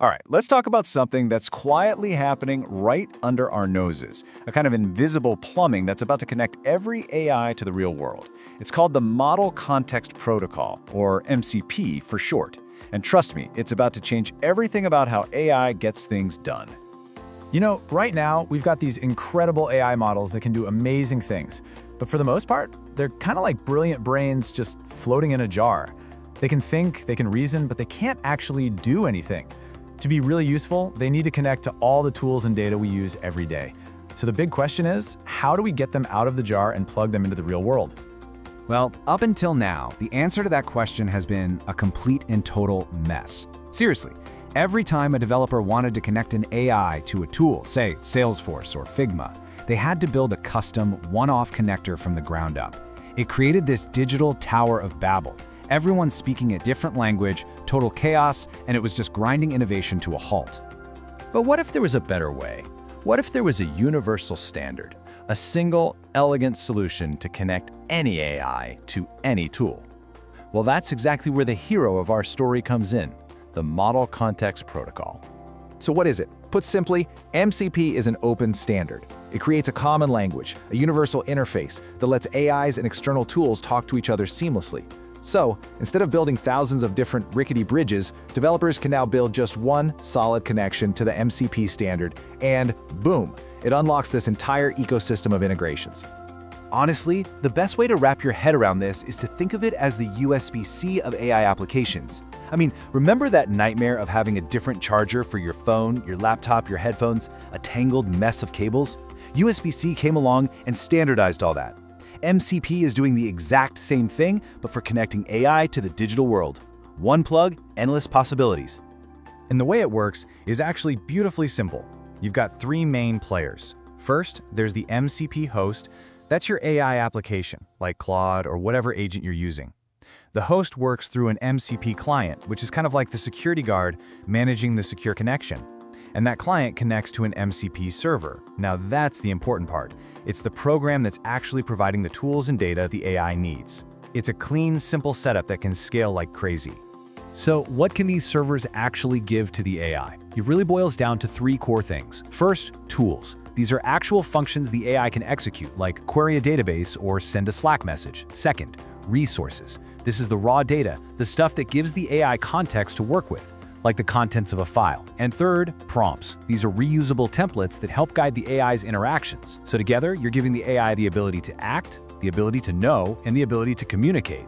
All right, let's talk about something that's quietly happening right under our noses, a kind of invisible plumbing that's about to connect every AI to the real world. It's called the Model Context Protocol, or MCP for short. And trust me, it's about to change everything about how AI gets things done. You know, right now, we've got these incredible AI models that can do amazing things. But for the most part, they're kind of like brilliant brains just floating in a jar. They can think, they can reason, but they can't actually do anything. To be really useful, they need to connect to all the tools and data we use every day. So the big question is, how do we get them out of the jar and plug them into the real world? Well, up until now, the answer to that question has been a complete and total mess. Seriously, every time a developer wanted to connect an AI to a tool, say Salesforce or Figma, they had to build a custom, one-off connector from the ground up. It created this digital Tower of Babel. Everyone speaking a different language, total chaos, and it was just grinding innovation to a halt. But what if there was a better way? What if there was a universal standard, a single, elegant solution to connect any AI to any tool? Well, that's exactly where the hero of our story comes in, the Model Context Protocol. So what is it? Put simply, MCP is an open standard. It creates a common language, a universal interface that lets AIs and external tools talk to each other seamlessly. So, instead of building thousands of different rickety bridges, developers can now build just one solid connection to the MCP standard, and boom, it unlocks this entire ecosystem of integrations. Honestly, the best way to wrap your head around this is to think of it as the USB-C of AI applications. I mean, remember that nightmare of having a different charger for your phone, your laptop, your headphones, a tangled mess of cables? USB-C came along and standardized all that. MCP is doing the exact same thing, but for connecting AI to the digital world. One plug, endless possibilities. And the way it works is actually beautifully simple. You've got three main players. First, there's the MCP host. That's your AI application, like Claude or whatever agent you're using. The host works through an MCP client, which is kind of like the security guard managing the secure connection. And that client connects to an MCP server. Now that's the important part. It's the program that's actually providing the tools and data the AI needs. It's a clean, simple setup that can scale like crazy. So what can these servers actually give to the AI? It really boils down to three core things. First, tools. These are actual functions the AI can execute, like query a database or send a Slack message. Second, resources. This is the raw data, the stuff that gives the AI context to work with, like the contents of a file. And third, prompts. These are reusable templates that help guide the AI's interactions. So together, you're giving the AI the ability to act, the ability to know, and the ability to communicate.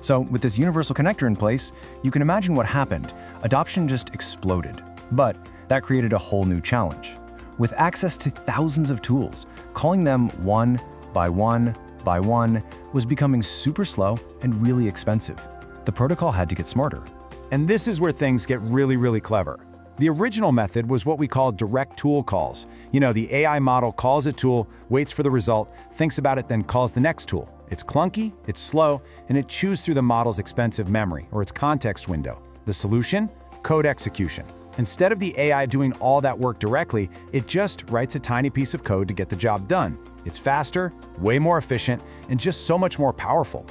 So with this universal connector in place, you can imagine what happened. Adoption just exploded. But that created a whole new challenge. With access to thousands of tools, calling them one by one by one was becoming super slow and really expensive. The protocol had to get smarter. And this is where things get really clever. The original method was what we call direct tool calls. You know, the AI model calls a tool, waits for the result, thinks about it, then calls the next tool. It's clunky, it's slow, and it chews through the model's expensive memory, or its context window. The solution? Code execution. Instead of the AI doing all that work directly, it just writes a tiny piece of code to get the job done. It's faster, way more efficient, and just so much more powerful.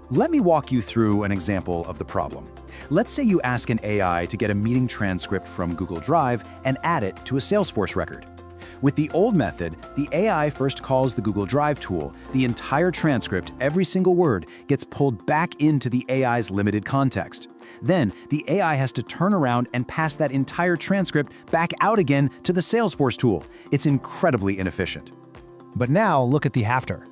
Let me walk you through an example of the problem. Let's say you ask an AI to get a meeting transcript from Google Drive and add it to a Salesforce record. With the old method, the AI first calls the Google Drive tool. The entire transcript, every single word, gets pulled back into the AI's limited context. Then, the AI has to turn around and pass that entire transcript back out again to the Salesforce tool. It's incredibly inefficient. But now look at the after.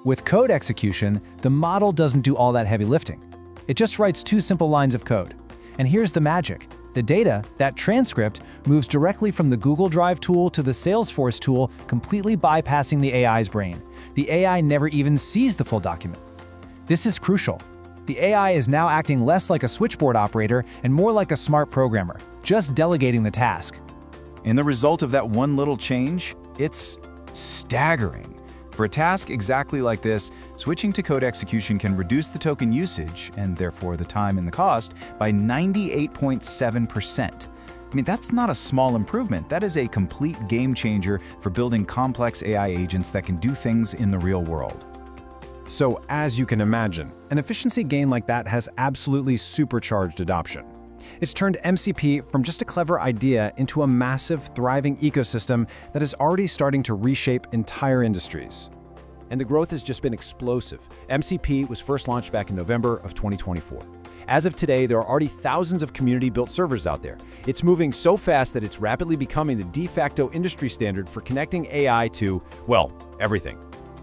With code execution, the model doesn't do all that heavy lifting. It just writes two simple lines of code. And here's the magic. The data, that transcript, moves directly from the Google Drive tool to the Salesforce tool, completely bypassing the AI's brain. The AI never even sees the full document. This is crucial. The AI is now acting less like a switchboard operator and more like a smart programmer, just delegating the task. And the result of that one little change? It's staggering. For a task exactly like this, switching to code execution can reduce the token usage, and therefore the time and the cost, by 98.7%. I mean, that's not a small improvement. That is a complete game changer for building complex AI agents that can do things in the real world. So as you can imagine, an efficiency gain like that has absolutely supercharged adoption. It's turned MCP from just a clever idea into a massive, thriving ecosystem that is already starting to reshape entire industries. And the growth has just been explosive. MCP was first launched back in November of 2024. As of today, there are already thousands of community-built servers out there. It's moving so fast that it's rapidly becoming the de facto industry standard for connecting AI to, well, everything.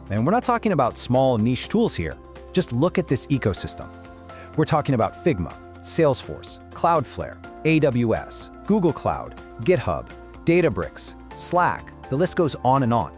And we're not talking about small niche tools here. Just look at this ecosystem. We're talking about Figma, Salesforce, Cloudflare, AWS, Google Cloud, GitHub, Databricks, Slack, the list goes on and on.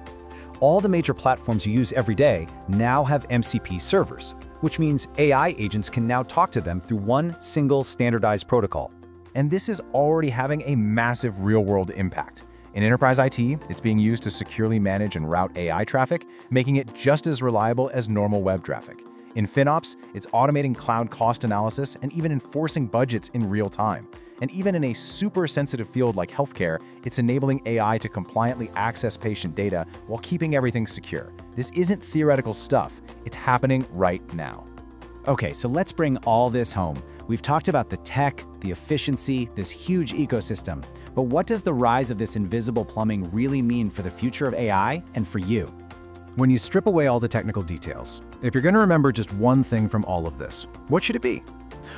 All the major platforms you use every day now have MCP servers, which means AI agents can now talk to them through one single standardized protocol. And this is already having a massive real-world impact. In enterprise IT, it's being used to securely manage and route AI traffic, making it just as reliable as normal web traffic. In FinOps, it's automating cloud cost analysis and even enforcing budgets in real time. And even in a super sensitive field like healthcare, it's enabling AI to compliantly access patient data while keeping everything secure. This isn't theoretical stuff, it's happening right now. Okay, so let's bring all this home. We've talked about the tech, the efficiency, this huge ecosystem. But what does the rise of this invisible plumbing really mean for the future of AI and for you? When you strip away all the technical details, if you're going to remember just one thing from all of this, what should it be?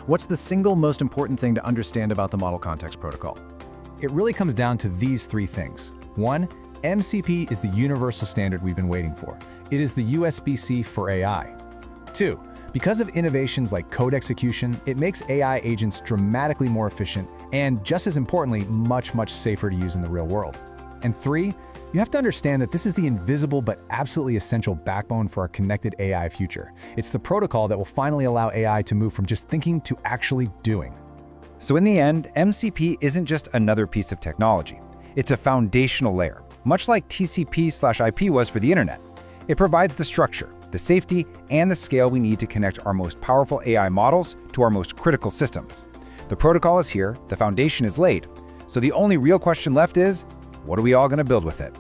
What's the single most important thing to understand about the Model Context Protocol? It really comes down to these three things. 1, MCP is the universal standard we've been waiting for. It is the USB-C for AI. 2, because of innovations like code execution, it makes AI agents dramatically more efficient and, just as importantly, much, much safer to use in the real world. And 3, you have to understand that this is the invisible but absolutely essential backbone for our connected AI future. It's the protocol that will finally allow AI to move from just thinking to actually doing. So in the end, MCP isn't just another piece of technology. It's a foundational layer, much like TCP/IP was for the internet. It provides the structure, the safety, and the scale we need to connect our most powerful AI models to our most critical systems. The protocol is here, the foundation is laid, so the only real question left is, what are we all going to build with it?